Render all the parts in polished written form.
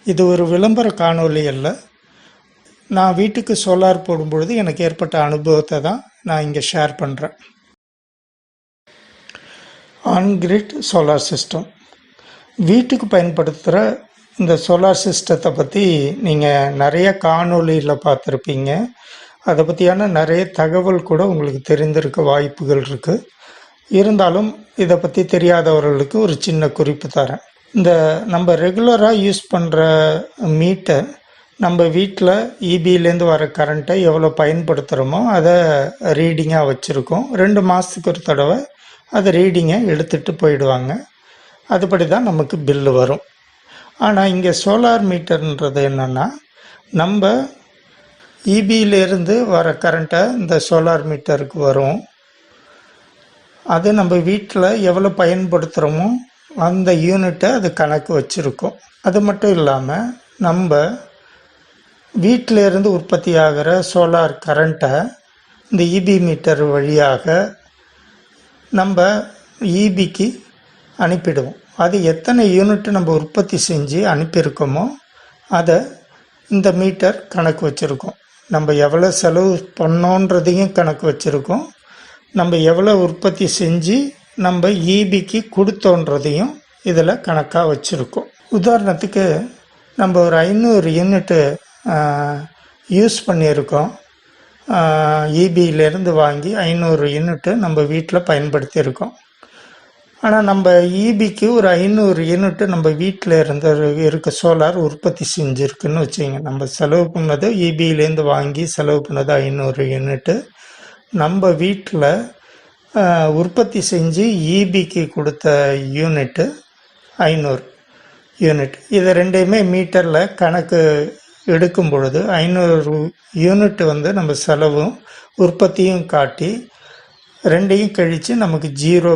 இது ஒரு விளம்பர காணொளி அல்ல. நான் வீட்டுக்கு சோலார் போடும்பொழுது எனக்கு ஏற்பட்ட அனுபவத்தை தான் நான் இங்கே ஷேர் பண்ணுறேன். ஆன்கிரிட் சோலார் சிஸ்டம் வீட்டுக்கு பயன்படுத்துகிற இந்த சோலார் சிஸ்டத்தை பற்றி நீங்கள் நிறைய காணொளியில் பார்த்துருப்பீங்க. அதை பற்றியான நிறைய தகவல் கூட உங்களுக்கு தெரிந்திருக்க வாய்ப்புகள் இருக்குது. இருந்தாலும் இதை பற்றி தெரியாதவர்களுக்கு ஒரு சின்ன குறிப்பு தரேன். இந்த நம்ம ரெகுலராக யூஸ் பண்ணுற மீட்டர் நம்ம வீட்டில் இபியிலேருந்து வர கரண்ட்டை எவ்வளோ பயன்படுத்துகிறோமோ அதை ரீடிங்காக வச்சுருக்கோம். 2 மாதத்துக்கு ஒரு தடவை அதை ரீடிங்கை எடுத்துகிட்டு போயிடுவாங்க. அதுபடி தான் நமக்கு பில்லு வரும். ஆனால் இங்கே சோலார் மீட்டர்ன்றது என்னென்னா, நம்ம இபியிலேருந்து வர கரண்ட்டை இந்த சோலார் மீட்டருக்கு வரும். அது நம்ம வீட்டில் எவ்வளோ பயன்படுத்துகிறோமோ அந்த யூனிட்டை அது கணக்கு வச்சுருக்கோம். அது மட்டும் இல்லாமல் நம்ம வீட்டிலேருந்து உற்பத்தி ஆகிற சோலார் கரண்ட்டை இந்த இபி மீட்டர் வழியாக நம்ம இபிக்கு அனுப்பிடுவோம். அது எத்தனை யூனிட் நம்ம உற்பத்தி செஞ்சு அனுப்பியிருக்கோமோ அதை இந்த மீட்டர் கணக்கு வச்சுருக்கோம். நம்ம எவ்வளோ செலவு பண்ணோன்றதையும் கணக்கு வச்சுருக்கோம். நம்ம எவ்வளோ உற்பத்தி செஞ்சு நம்ம இபிக்கு கொடுத்தோன்றதையும் இதில் கணக்காக வச்சுருக்கோம். உதாரணத்துக்கு நம்ம ஒரு 500 யூனிட்டு யூஸ் பண்ணியிருக்கோம். இபியிலேருந்து வாங்கி 500 யூனிட்டு நம்ம வீட்டில் பயன்படுத்தியிருக்கோம். ஆனால் நம்ம இபிக்கு ஒரு 500 யூனிட்டு நம்ம வீட்டில் இருக்க சோலார் உற்பத்தி செஞ்சுருக்குன்னு வச்சுங்க. நம்ம செலவு பண்ணது இபியிலேருந்து வாங்கி செலவு பண்ணது 500 யூனிட்டு. நம்ம வீட்டில் உற்பத்தி செஞ்சு இபிக்கு கொடுத்த யூனிட்டு 500 யூனிட். இதை ரெண்டையுமே மீட்டரில் கணக்கு எடுக்கும் பொழுது 500 யூனிட் நம்ம செலவும் உற்பத்தியும் காட்டி ரெண்டையும் கழித்து நமக்கு 0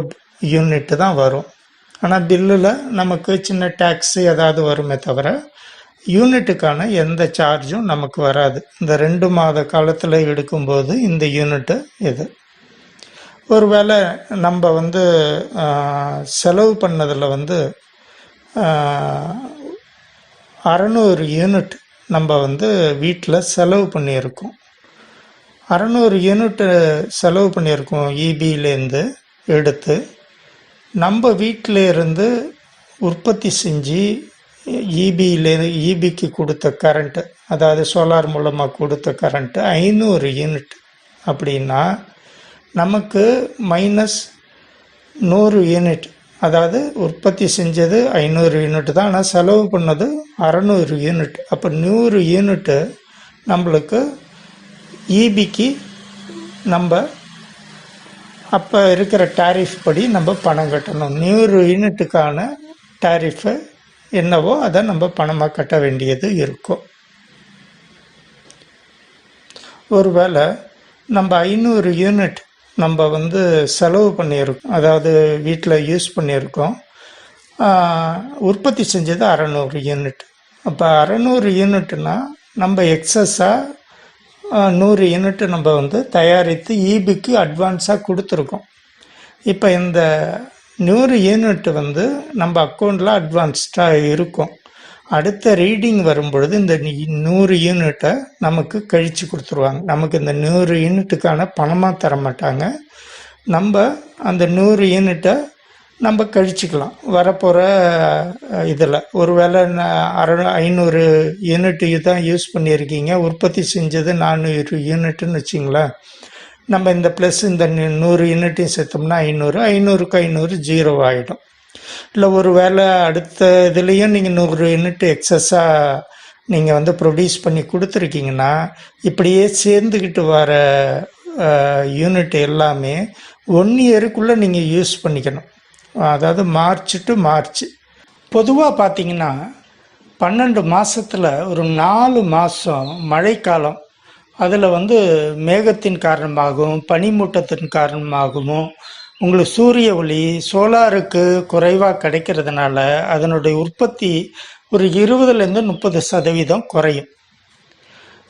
யூனிட்டு தான் வரும். ஆனால் பில்லில் நமக்கு சின்ன டேக்ஸு ஏதாவது வருமே தவிர யூனிட்டுக்கான எந்த சார்ஜும் நமக்கு வராது. இந்த 2 மாத காலத்தில் எடுக்கும்போது இந்த யூனிட்டு இது. ஒருவேளை நம்ம செலவு பண்ணதில் 600 யூனிட் நம்ம வீட்டில் செலவு பண்ணியிருக்கோம். 600 யூனிட்டு செலவு பண்ணியிருக்கோம் இபியிலேருந்து எடுத்து. நம்ம வீட்டில் இருந்து உற்பத்தி செஞ்சு இபிக்கு கொடுத்த கரண்ட்டு, அதாவது சோலார் மூலமாக கொடுத்த கரண்ட்டு 500 யூனிட் அப்படின்னா நமக்கு -100 யூனிட். அதாவது உற்பத்தி செஞ்சது 500 யூனிட் தான், ஆனால் செலவு பண்ணது 600 யூனிட். அப்போ 100 யூனிட்டு நம்மளுக்கு இபிக்கு நம்ம அப்போ இருக்கிற டேரிஃப் படி நம்ம பணம் கட்டணும். 100 யூனிட்டுக்கான டேரிஃபை என்னவோ அதை நம்ம பணமாக கட்ட வேண்டியது இருக்கும். ஒருவேளை நம்ம 500 யூனிட் நம்ம செலவு பண்ணியிருக்கோம், அதாவது வீட்டில் யூஸ் பண்ணியிருக்கோம். உற்பத்தி செஞ்சது 600 யூனிட். அப்போ 600 யூனிட்னா நம்ம எக்ஸஸாக 100 யூனிட் நம்ம தயாரித்து இபிக்கு அட்வான்ஸாக கொடுத்துருக்கோம். இப்போ இந்த 100 யூனிட் நம்ம அக்கௌண்ட்டில் அட்வான்ஸ்டாக இருக்கும். அடுத்த ரீடிங் வரும்பொழுது இந்த 100 யூனிட்டை நமக்கு கழித்து கொடுத்துருவாங்க. நமக்கு இந்த 100 யூனிட்டுக்கான பணமாக தர மாட்டாங்க. நம்ம அந்த 100 யூனிட்டை நம்ம கழிச்சிக்கலாம் வரப்போகிற இதில். ஒருவேளை 500 யூனிட்டு தான் யூஸ் பண்ணியிருக்கீங்க, உற்பத்தி செஞ்சது 400 யூனிட்டுன்னு வச்சிங்களேன். நம்ம இந்த ப்ளஸ் இந்த 100 யூனிட்டையும் சேர்த்தோம்னா 500க்கு 500 0 ஆகிடும். இல்லை ஒரு வேளை அடுத்த இதுலேயும் நீங்கள் 100 யூனிட் எக்ஸஸாக நீங்கள் ப்ரொடியூஸ் பண்ணி கொடுத்துருக்கீங்கன்னா இப்படியே சேர்ந்துக்கிட்டு வர யூனிட் எல்லாமே 1 இயருக்குள்ளே நீங்கள் யூஸ் பண்ணிக்கணும். அதாவது மார்ச் டு மார்ச். பொதுவாக பார்த்தீங்கன்னா 12 மாதத்தில் ஒரு 4 மாதம் மழைக்காலம். அதில் மேகத்தின் காரணமாகவும் பனிமூட்டத்தின் காரணமாகவும் உங்களுக்கு சூரிய ஒளி சோலாருக்கு குறைவாக கிடைக்கிறதுனால அதனுடைய உற்பத்தி ஒரு 20லேருந்து 30% குறையும்.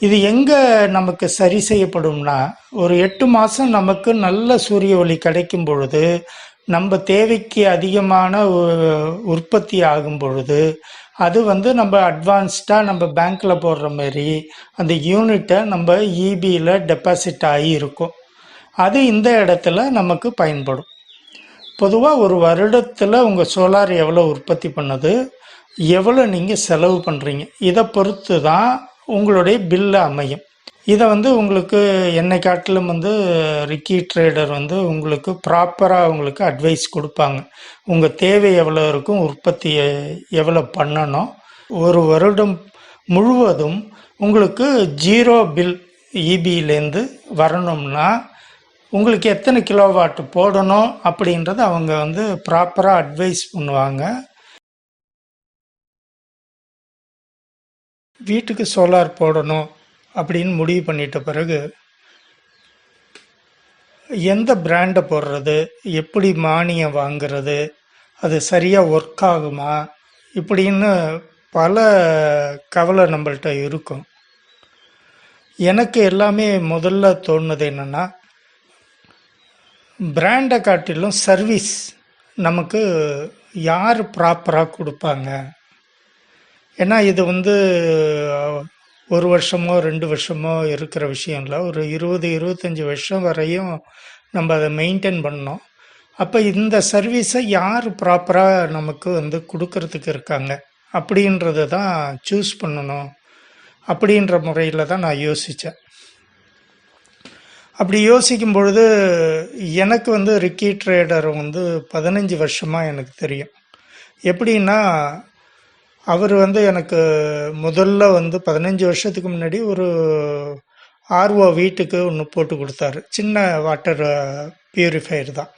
இது எங்கே நமக்கு சரி செய்யப்படும்னா, ஒரு 8 மாதம் நமக்கு நல்ல சூரிய ஒளி கிடைக்கும் பொழுது, நம்ம தேவைக்கு அதிகமான உற்பத்தி ஆகும் பொழுது அது வந்து நம்ம அட்வான்ஸ்டாக நம்ம பேங்க்கில் போடுற மாதிரி அந்த யூனிட்டை நம்ம இபியில் டெபாசிட் ஆகி இருக்கும். அது இந்த இடத்துல நமக்கு பயன்படும். பொதுவாக ஒரு வருடத்தில் உங்கள் சோலார் எவ்வளோ உற்பத்தி பண்ணுது, எவ்வளோ நீங்கள் செலவு பண்ணுறீங்க, இதை பொறுத்து தான் உங்களுடைய பில்லு அமையும். இதை வந்து உங்களுக்கு என்னை காட்டிலும் வந்து ரிக்கி ட்ரேடர் வந்து உங்களுக்கு ப்ராப்பராக உங்களுக்கு அட்வைஸ் கொடுப்பாங்க. உங்கள் தேவை எவ்வளோ இருக்கும், உற்பத்தி எவ்வளோ பண்ணணும், ஒரு வருடம் முழுவதும் உங்களுக்கு 0 பில் இபியிலேருந்து வரணும்னா உங்களுக்கு எத்தனை கிலோவாட் போடணும் அப்படின்றத அவங்க வந்து ப்ராப்பராக அட்வைஸ் பண்ணுவாங்க. வீட்டுக்கு சோலார் போடணும் அப்படின்னு முடிவு பண்ணிட்ட பிறகு எந்த பிராண்டை போடுறது, எப்படி மானியம் வாங்கிறது, அது சரியாக ஒர்க் ஆகுமா, இப்படின்னு பல கவலை நம்மள்கிட்ட இருக்கும். எனக்கு எல்லாமே முதல்ல தோணுது என்னென்னா, பிராண்டை காட்டிலும் சர்வீஸ் நமக்கு யார் ப்ராப்பராக கொடுப்பாங்க. ஏன்னா இது வந்து ஒரு வருஷமோ 2 வருஷமோ இருக்கிற விஷயம் இல்லை, ஒரு 20-25 வருஷம் வரையும் நம்ம அதை மெயின்டைன் பண்ணோம். அப்போ இந்த சர்வீஸை யார் ப்ராப்பராக நமக்கு வந்து கொடுக்கறதுக்கு இருக்காங்க அப்படின்றத தான் சூஸ் பண்ணணும் அப்படின்ற முறையில் தான் நான் யோசித்தேன். அப்படி யோசிக்கும் பொழுது எனக்கு வந்து ரிக்கி ட்ரேடர் வந்து 15 வருஷமாக எனக்கு தெரியும். எப்படின்னா அவர் வந்து எனக்கு முதல்ல வந்து 15 வருஷத்துக்கு முன்னாடி ஒரு ஆர்ஓ வீட்டுக்கு ஒன்று போட்டு கொடுத்தாரு. சின்ன வாட்டர் பியூரிஃபையர் தான்.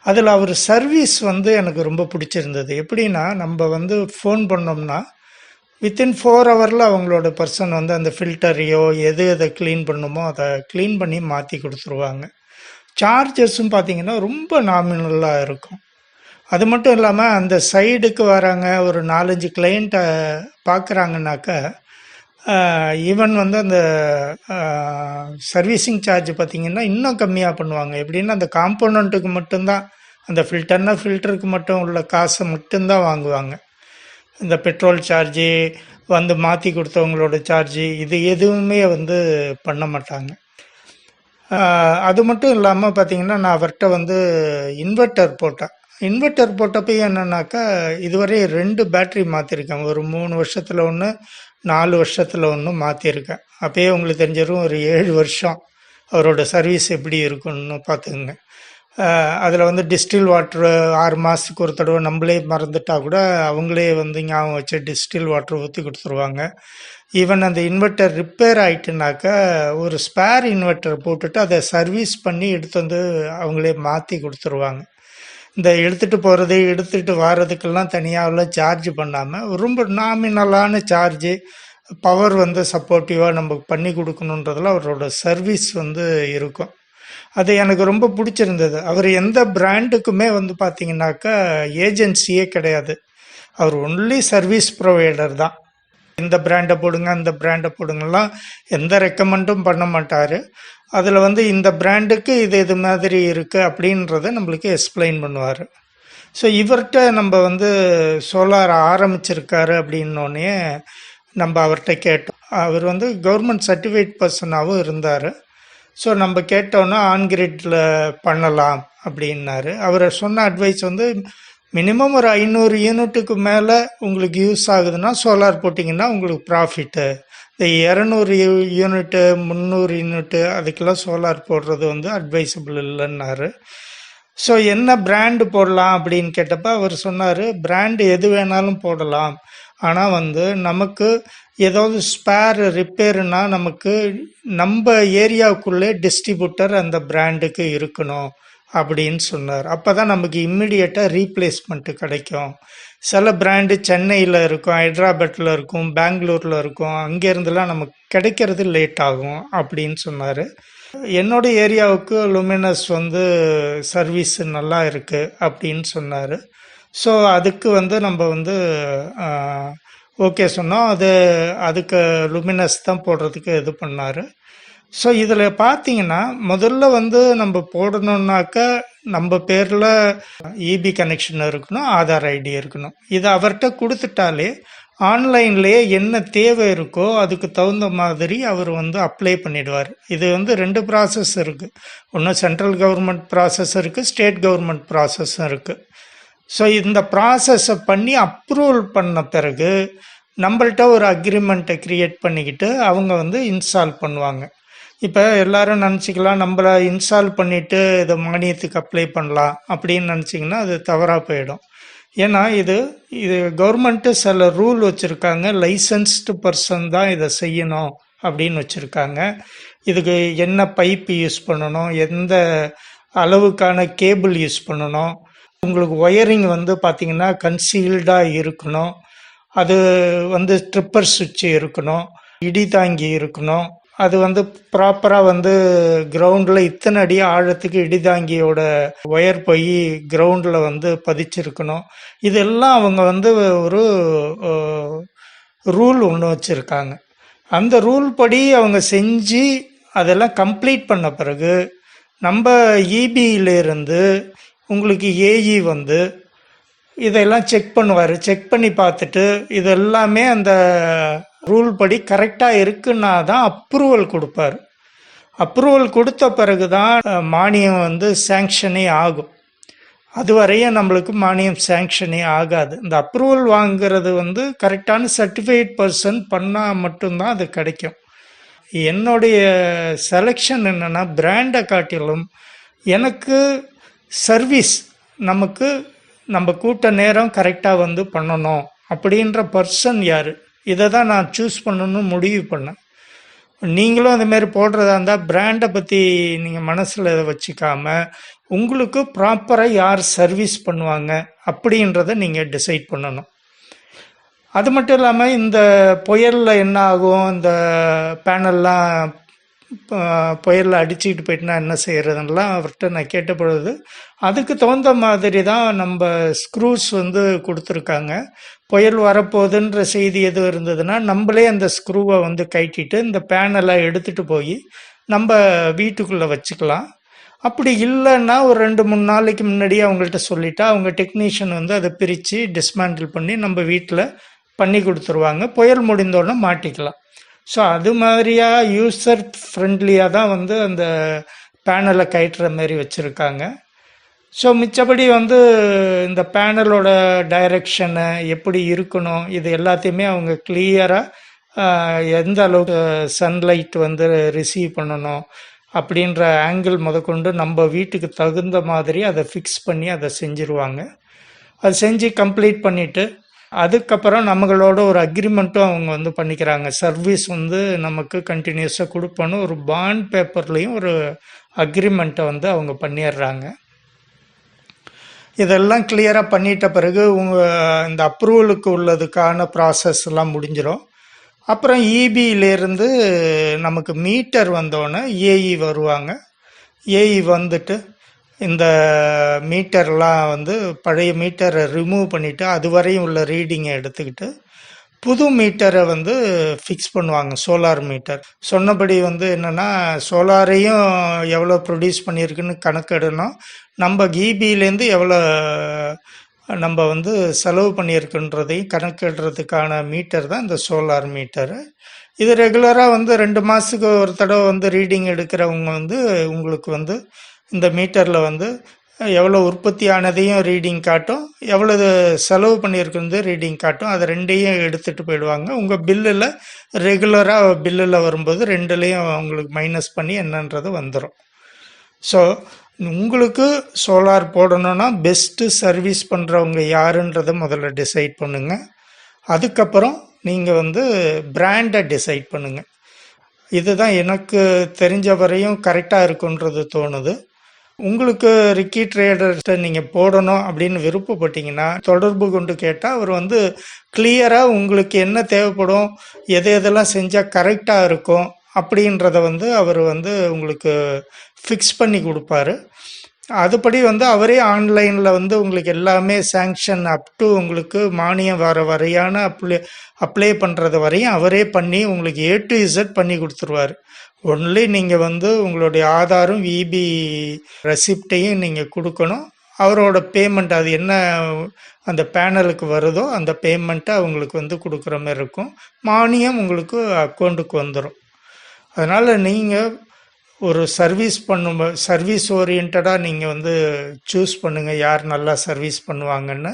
அதில் அவர் சர்வீஸ் வந்து எனக்கு ரொம்ப பிடிச்சிருந்தது. எப்படின்னா நம்ம வந்து ஃபோன் பண்ணோம்னா வித்தின் 4 ஹவரில் அவங்களோட பர்சன் வந்து அந்த ஃபில்டரையோ எதை க்ளீன் பண்ணுமோ அதை க்ளீன் பண்ணி மாற்றி கொடுத்துருவாங்க. சார்ஜஸும் பார்த்திங்கன்னா ரொம்ப நாமினலாக இருக்கும். அது மட்டும் இல்லாமல் அந்த சைடுக்கு வராங்க ஒரு 4-5 கிளைண்ட்டை பார்க்குறாங்கனாக்கா ஈவன் வந்து அந்த சர்வீசிங் சார்ஜ் பார்த்திங்கன்னா இன்னும் கம்மியாக பண்ணுவாங்க. எப்படின்னா அந்த காம்போனண்ட்டுக்கு மட்டும்தான், அந்த ஃபில்டருக்கு மட்டும் உள்ள காசை மட்டும்தான் வாங்குவாங்க. இந்த பெட்ரோல் சார்ஜு வந்து மாற்றி கொடுத்தவங்களோட சார்ஜு இது எதுவுமே வந்து பண்ண மாட்டாங்க. அது மட்டும் இல்லாமல் பார்த்திங்கன்னா நான் அவர்கிட்ட வந்து இன்வெர்ட்டர் போட்டப்போ என்னன்னாக்கா இதுவரை 2 பேட்ரி மாற்றிருக்கேன். ஒரு 3 வருஷத்தில் ஒன்று, 4 வருஷத்தில் ஒன்று மாற்றிருக்கேன். அப்போயே உங்களுக்கு தெரிஞ்சிடும் ஒரு 7 வருஷம் அவரோட சர்வீஸ் எப்படி இருக்குன்னு பார்த்துக்குங்க. அதில் வந்து டிஸ்டில் வாட்ரு 6 மாதத்துக்கு ஒரு தடவை நம்மளே மறந்துட்டால் கூட அவங்களே வந்து ஞாபகம் வச்சு டிஸ்டில் வாட்ரு ஊற்றி கொடுத்துருவாங்க. ஈவன் அந்த இன்வெர்ட்டர் ரிப்பேர் ஆகிட்டுனாக்கா ஒரு ஸ்பேர் இன்வெர்ட்டர் போட்டுட்டு அதை சர்வீஸ் பண்ணி எடுத்து வந்து அவங்களே மாற்றி கொடுத்துருவாங்க. இந்த எடுத்துகிட்டு போகிறது எடுத்துகிட்டு வர்றதுக்கெல்லாம் தனியாகலாம் சார்ஜ் பண்ணாமல் ரொம்ப நாமினலான சார்ஜு, பவர் வந்து சப்போர்ட்டிவாக நமக்கு பண்ணி கொடுக்கணுன்றதுல அவரோட சர்வீஸ் வந்து இருக்கும். அது எனக்கு ரொம்ப பிடிச்சிருந்தது. அவர் எந்த பிராண்டுக்குமே வந்து பார்த்திங்கனாக்கா ஏஜென்சியே கிடையாது. அவர் ஒன்லி சர்வீஸ் ப்ரொவைடர் தான். இந்த பிராண்டை போடுங்க அந்த பிராண்டை போடுங்கலாம் எந்த ரெக்கமெண்டும் பண்ண மாட்டார். அதில் வந்து இந்த பிராண்டுக்கு இது மாதிரி இருக்குது அப்படின்றத நம்மளுக்கு எக்ஸ்பிளைன் பண்ணுவார். ஸோ இவர்கிட்ட நம்ம வந்து சோலார் ஆரம்பிச்சிருக்காரு அப்படின்னோடனே நம்ம அவர்கிட்ட கேட்டோம். அவர் வந்து கவர்மெண்ட் சர்டிஃபைட் பர்சனாகவும் இருந்தார். ஸோ நம்ம கேட்டோன்னா ஆன்கிரிட்டில் பண்ணலாம் அப்படின்னாரு. அவர் சொன்ன அட்வைஸ் வந்து மினிமம் ஒரு 500 யூனிட்டுக்கு மேலே உங்களுக்கு யூஸ் ஆகுதுன்னா சோலார் போட்டிங்கன்னா உங்களுக்கு ப்ராஃபிட்டு. இந்த 200 யூனிட்டு 300 யூனிட்டு அதுக்கெல்லாம் சோலார் போடுறது வந்து அட்வைசபிள் இல்லைன்னாரு. ஸோ என்ன பிராண்டு போடலாம் அப்படின்னு கேட்டப்போ அவர் சொன்னார், பிராண்டு எது வேணாலும் போடலாம், ஆனால் வந்து நமக்கு ஏதாவது ஸ்பேர் ரிப்பேருனா நமக்கு நம்ம ஏரியாவுக்குள்ளே டிஸ்ட்ரிபியூட்டர் அந்த பிராண்டுக்கு இருக்கணும் அப்படின்னு சொன்னார். அப்போ தான் நமக்கு இம்மிடியேட்டாக ரீப்ளேஸ்மெண்ட்டு கிடைக்கும். சில பிராண்டு சென்னையில் இருக்கும், ஹைதராபாத்தில் இருக்கும், பெங்களூரில் இருக்கும், அங்கேருந்துலாம் நமக்கு கிடைக்கிறது லேட் ஆகும் அப்படின்னு சொன்னார். என்னோட ஏரியாவுக்கு லுமினஸ் வந்து சர்வீஸ் நல்லா இருக்குது அப்படின்னு சொன்னார். ஸோ அதுக்கு வந்து நம்ம வந்து ஓகே சொன்னோம். அதுக்கு லுமினஸ் தான் போடுறதுக்கு இது பண்ணார். ஸோ இதில் பார்த்தீங்கன்னா முதல்ல வந்து நம்ம போடணுன்னாக்கா நம்ம பேரில் இபி கனெக்ஷன் இருக்கணும், ஆதார் ஐடி இருக்கணும். இதை அவர்கிட்ட கொடுத்துட்டாலே ஆன்லைன்லேயே என்ன தேவை இருக்கோ அதுக்கு தகுந்த மாதிரி அவர் வந்து அப்ளை பண்ணிடுவார். இது வந்து 2 ப்ராசஸ் இருக்குது. ஒன்று சென்ட்ரல் கவர்மெண்ட் ப்ராசஸ் இருக்குது, ஸ்டேட் கவர்மெண்ட் ப்ராசஸும் இருக்குது. ஸோ இந்த ப்ராசஸை பண்ணி அப்ரூவல் பண்ண பிறகு நம்மள்கிட்ட ஒரு அக்ரிமெண்ட்டை க்ரியேட் பண்ணிக்கிட்டு அவங்க வந்து இன்ஸ்டால் பண்ணுவாங்க. இப்போ எல்லாரும் நினச்சிக்கலாம் நம்மளை இன்ஸ்டால் பண்ணிவிட்டு இதை மானியத்துக்கு அப்ளை பண்ணலாம் அப்படின்னு நினச்சிங்கன்னா அது தவறாக போயிடும். ஏன்னா இது கவர்மெண்ட்டு சில ரூல் வச்சுருக்காங்க, லைசன்ஸ்டு பர்சன் தான் இதை செய்யணும் அப்படின்னு வச்சுருக்காங்க. இதுக்கு என்ன பைப் யூஸ் பண்ணணும், எந்த அளவுக்கான கேபிள் யூஸ் பண்ணணும், உங்களுக்கு ஒயரிங் வந்து பார்த்திங்கன்னா கன்சீல்டாக இருக்கணும், அது வந்து ட்ரிப்பர் சுவிட்ச் இருக்கணும், இடி தாங்கி இருக்கணும், அது வந்து ப்ராப்பராக வந்து கிரவுண்டில் இத்தனை அடி ஆழத்துக்கு இடிதாங்கியோட ஒயர் போய் கிரவுண்டில் வந்து பதிச்சிருக்கணும். இதெல்லாம் அவங்க வந்து ஒரு ரூல் ஒன்று வச்சுருக்காங்க. அந்த ரூல் படி அவங்க செஞ்சு அதெல்லாம் கம்ப்ளீட் பண்ண பிறகு நம்ம இபியிலேருந்து உங்களுக்கு ஏஇ வந்து இதெல்லாம் செக் பண்ணுவார். செக் பண்ணி பார்த்துட்டு இதெல்லாமே அந்த ரூல் படி கரெக்டாக இருக்குன்னா தான் அப்ரூவல் கொடுப்பார். அப்ரூவல் கொடுத்த பிறகு தான் மானியம் வந்து சேங்ஷனே ஆகும். அதுவரையும் நம்மளுக்கு மானியம் சேங்ஷனே ஆகாது. இந்த அப்ரூவல் வாங்கிறது வந்து கரெக்டான சர்டிஃபைட் பர்சன் பண்ணால் மட்டும்தான் அது கிடைக்கும். என்னுடைய செலெக்ஷன் என்னென்னா, பிராண்டை காட்டிலும் எனக்கு சர்வீஸ், நமக்கு நம்ம கூட்ட நேரம் கரெக்டாக வந்து பண்ணணும் அப்படின்ற பர்சன் யார், இதை தான் நான் சூஸ் பண்ணணும்னு முடிவு பண்ணேன். நீங்களும் அதுமாரி போடுறதா இருந்தால் பிராண்டை பற்றி நீங்கள் மனசில் வச்சுக்காம உங்களுக்கு ப்ராப்பராக யார் சர்வீஸ் பண்ணுவாங்க அப்படின்றத நீங்கள் டிசைட் பண்ணணும். அது மட்டும் இல்லாமல் இந்த புயலில் என்ன ஆகும், இந்த பேனல்லாம் புயலில் அடிச்சுக்கிட்டு போயிட்டுனா என்ன செய்கிறதுலாம் அவர்கிட்ட நான் கேட்ட பொழுது அதுக்கு தகுந்த மாதிரி தான் நம்ம ஸ்க்ரூஸ் வந்து கொடுத்துருக்காங்க. புயல் வரப்போகுதுன்ற செய்தி எதுவும் இருந்ததுன்னா நம்மளே அந்த ஸ்க்ரூவை வந்து கட்டிட்டு இந்த பேனலை எடுத்துகிட்டு போய் நம்ம வீட்டுக்குள்ளே வச்சுக்கலாம். அப்படி இல்லைன்னா ஒரு 2-3 நாளைக்கு முன்னாடியே அவங்கள்ட்ட சொல்லிட்டா அவங்க டெக்னீஷியன் வந்து அதை பிரித்து டிஸ்மேண்டில் பண்ணி நம்ம வீட்டில் பண்ணி கொடுத்துருவாங்க. புயல் முடிந்தோடனே மாட்டிக்கலாம். ஸோ அது மாதிரியாக யூசர் ஃப்ரெண்ட்லியாக தான் வந்து அந்த பேனலை கட்டுற மாதிரி வச்சுருக்காங்க. ஸோ மிச்சபடி வந்து இந்த பேனலோட டைரக்ஷனை எப்படி இருக்கணும் இது எல்லாத்தையுமே அவங்க கிளியராக எந்த அளவுக்கு சன்லைட் வந்து ரிசீவ் பண்ணணும் அப்படின்ற ஆங்கிள் முதற்கொண்டு நம்ம வீட்டுக்கு தகுந்த மாதிரி அதை ஃபிக்ஸ் பண்ணி அதை செஞ்சுருவாங்க. அது செஞ்சு கம்ப்ளீட் பண்ணிவிட்டு அதுக்கப்புறம் நம்மளோட ஒரு அக்ரிமெண்ட்டும் அவங்க வந்து பண்ணிக்கிறாங்க. சர்வீஸ் வந்து நமக்கு கண்டினியூஸாக கொடுப்போன்னு ஒரு பாண்ட் பேப்பர்லேயும் ஒரு அக்ரிமெண்ட்டை வந்து அவங்க பண்ணிடுறாங்க. இதெல்லாம் கிளியராக பண்ணிட்ட பிறகு இந்த அப்ரூவலுக்கு உள்ளதுக்கான ப்ராசஸ் எல்லாம் முடிஞ்சிடும். அப்புறம் இபியிலேருந்து நமக்கு மீட்டர் வந்தோடனே ஏஇ வருவாங்க. ஏஇ வந்துட்டு இந்த மீட்டர்லாம் வந்து பழைய மீட்டரை ரிமூவ் பண்ணிவிட்டு அது வரையும் உள்ள ரீடிங்கை எடுத்துக்கிட்டு புது மீட்டரை வந்து ஃபிக்ஸ் பண்ணுவாங்க. சோலார் மீட்டர் சொன்னபடி வந்து என்னென்னா சோலாரையும் எவ்வளோ ப்ரொடியூஸ் பண்ணியிருக்குன்னு கணக்கெடணும், நம்ம இபியிலேருந்து எவ்வளோ நம்ம வந்து செலவு பண்ணியிருக்குன்றதையும் கணக்கிடுறதுக்கான மீட்டர் தான் இந்த சோலார் மீட்டரு. இது ரெகுலராக வந்து 2 மாதத்துக்கு ஒரு தடவை வந்து ரீடிங் எடுக்கிறவங்க வந்து உங்களுக்கு வந்து இந்த மீட்டரில் வந்து எவ்வளோ உற்பத்தி ஆனதையும் ரீடிங் காட்டும், எவ்வளவு செலவு பண்ணியிருக்கிறது ரீடிங் காட்டும். அதை ரெண்டையும் எடுத்துகிட்டு போயிடுவாங்க. உங்கள் பில்லில் ரெகுலராக பில்லில் வரும்போது ரெண்டுலேயும் உங்களுக்கு மைனஸ் பண்ணி என்னன்றது வந்துடும். ஸோ உங்களுக்கு சோலார் போடணுன்னா பெஸ்ட்டு சர்வீஸ் பண்ணுறவங்க யாருன்றதை முதல்ல டிசைட் பண்ணுங்கள். அதுக்கப்புறம் நீங்கள் வந்து பிராண்டை டிசைட் பண்ணுங்கள். இதுதான் எனக்கு தெரிஞ்ச வரையும் கரெக்டாக இருக்குன்றது தோணுது. உங்களுக்கு ரிக்கி ட்ரேடர்கிட்ட நீங்கள் போடணும் அப்படின்னு விருப்பப்பட்டீங்கன்னா தொடர்பு கொண்டு கேட்டால் அவர் வந்து கிளியராக உங்களுக்கு என்ன தேவைப்படும், எதெல்லாம் செஞ்சால் கரெக்டாக இருக்கும் அப்படின்றத வந்து அவர் வந்து உங்களுக்கு ஃபிக்ஸ் பண்ணி கொடுப்பாரு. அதுபடி வந்து அவரே ஆன்லைனில் வந்து உங்களுக்கு எல்லாமே சேங்ஷன் அப் டு உங்களுக்கு மானியம் வர வரையான அப்ளை பண்ணுறது வரையும் அவரே பண்ணி உங்களுக்கு A to Z பண்ணி கொடுத்துருவார். ஒன்லி நீங்கள் வந்து உங்களுடைய ஆதாரும் இபி ரெசிப்டையும் நீங்கள் கொடுக்கணும். அவரோட பேமெண்ட் அது என்ன அந்த பேனலுக்கு வருதோ அந்த பேமெண்ட்டை அவங்களுக்கு வந்து கொடுக்குற மாதிரி இருக்கும். மானியம் உங்களுக்கு அக்கௌண்ட்டுக்கு வந்துடும். அதனால் நீங்கள் ஒரு சர்வீஸ் ஓரியன்டாக நீங்கள் வந்து சூஸ் பண்ணுங்கள் யார் நல்லா சர்வீஸ் பண்ணுவாங்கன்னு.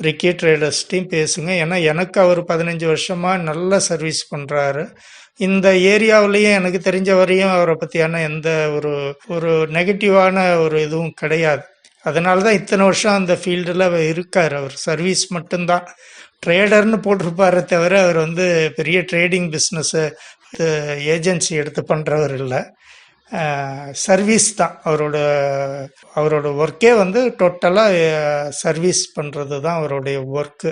ரிக்கி ட்ரேடர்ஸ்டையும் பேசுங்க. ஏன்னா எனக்கு அவர் 15 வருஷமாக நல்ல சர்வீஸ் பண்ணுறாரு. இந்த ஏரியாவிலையும் எனக்கு தெரிஞ்ச வரையும் அவரை பற்றியான எந்த ஒரு நெகட்டிவான ஒரு இதுவும் கிடையாது. அதனால தான் இத்தனை வருஷம் அந்த ஃபீல்டில் இருக்கார். அவர் சர்வீஸ் மட்டும்தான், ட்ரேடர்னு போட்டிருப்பாரே தவிர அவர் வந்து பெரிய ட்ரேடிங் பிஸ்னஸ்ஸு ஏஜென்சி எடுத்து பண்ணுறவர் இல்லை. சர்வீஸ் தான் அவரோட ஒர்க்கே வந்து டோட்டலாக சர்வீஸ் பண்ணுறது தான் அவருடைய ஒர்க்கு.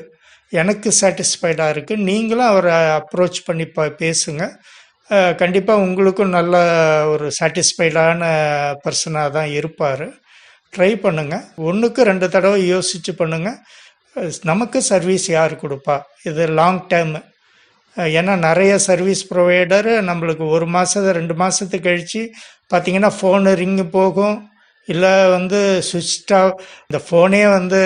எனக்கு சாட்டிஸ்ஃபைடாக இருக்குது. நீங்களும் அவரை அப்ரோச் பண்ணி பேசுங்க. கண்டிப்பாக உங்களுக்கும் நல்ல ஒரு சாட்டிஸ்ஃபைடான பர்சனாக தான் இருப்பார். ட்ரை பண்ணுங்கள். 1க்கு 2 தடவை யோசித்து பண்ணுங்கள். நமக்கு சர்வீஸ் யார் கொடுப்பா, இது லாங் டேர்மு. ஏன்னா நிறைய சர்வீஸ் ப்ரொவைடர் நம்மளுக்கு 1 மாதம் 2 மாதத்துக்கு கழித்து பார்த்திங்கன்னா ஃபோனு ரிங்கு போகும், இல்லை வந்து சுவிட்ச் ஆஃப், இந்த ஃபோனே வந்து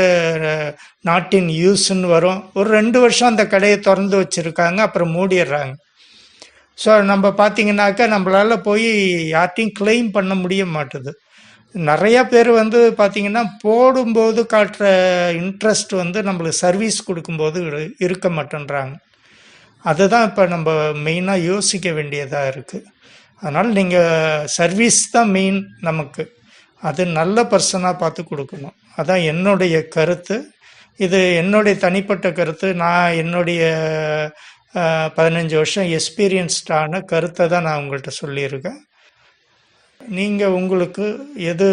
நாட் இன் யூஸ்ன்னு வரும். ஒரு 2 வருஷம் அந்த கடையை திறந்து வச்சுருக்காங்க, அப்புறம் மூடிடுறாங்க. ஸோ நம்ம பார்த்திங்கனாக்கா நம்மளால் போய் யார்ட்டையும் கிளைம் பண்ண முடிய மாட்டுது. நிறையா பேர் வந்து பார்த்திங்கன்னா போடும்போது காட்டுற இன்ட்ரெஸ்ட் வந்து நம்மளுக்கு சர்வீஸ் கொடுக்கும்போது இருக்க மாட்டேன்றாங்க. அதுதான் இப்போ நம்ம மெயினாக யோசிக்க வேண்டியதாக இருக்குது. அதனால் நீங்கள் சர்வீஸ் தான் மெயின் நமக்கு. அது நல்ல பர்சனாக பார்த்து கொடுக்கணும். அதான் என்னுடைய கருத்து. இது என்னுடைய தனிப்பட்ட கருத்து. நான் என்னுடைய 15 வருஷம் எக்ஸ்பீரியன்ஸ்டான கருத்தை தான் நான் உங்கள்கிட்ட சொல்லியிருக்கேன். நீங்கள் உங்களுக்கு எது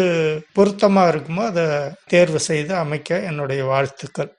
பொருத்தமாக இருக்குமோ அதை தேர்வு செய்து அமைக்க என்னுடைய வாழ்த்துக்கள்.